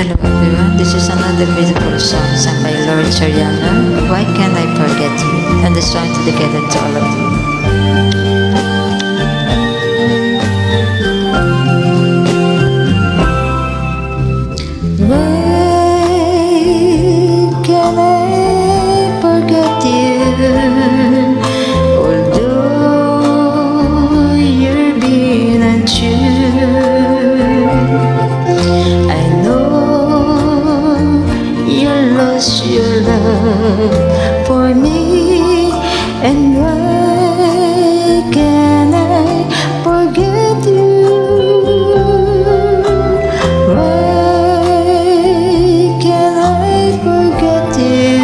Hello everyone, this is another beautiful song sung by Lord Sariana. Why Can't I Forget You? And this song is dedicated to all of you. Why can I forget you? Although you're being untrue, I know you lost your love for me, and why can I forget you? Why can I forget you?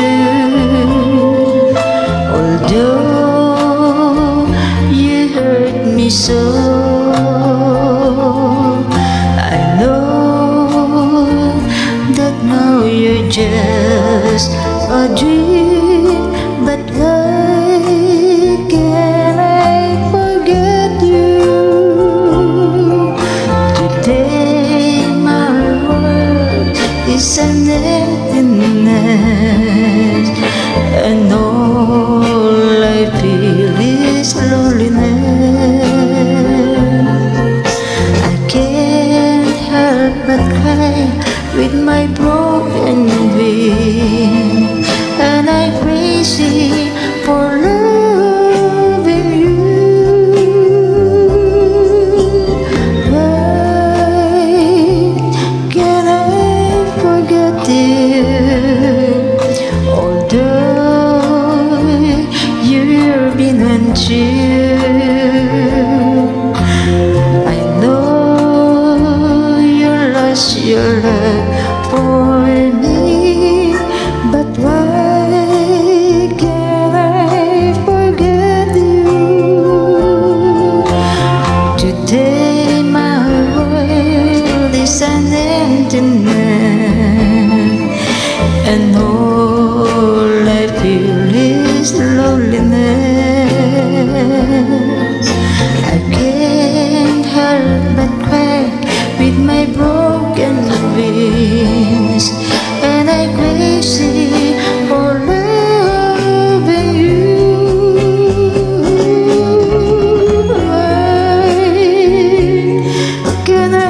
Although you hurt me so, I know that now you're just a dream. But why can I forget you? Today my world is an emptiness, and all I feel is loneliness. I can't help but cry with my broken wing, and I'm crazy for loving you. Why can I forget you? Although you've been untrue, I know you lost your love for me. But why can I forget you? Today my world is an emptiness, and all I feel is loneliness. I can't help but cry with my broken wings, and I'm crazy for loving you. Why can I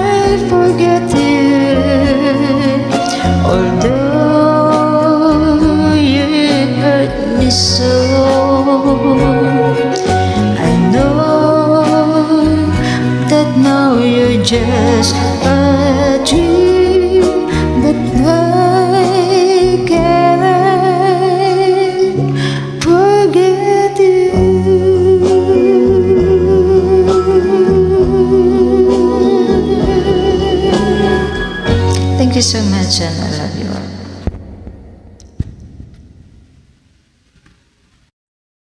forget you? Although you hurt me so, I know that now you're just a dream. But why can I forget you? Thank you so much, and I love you all.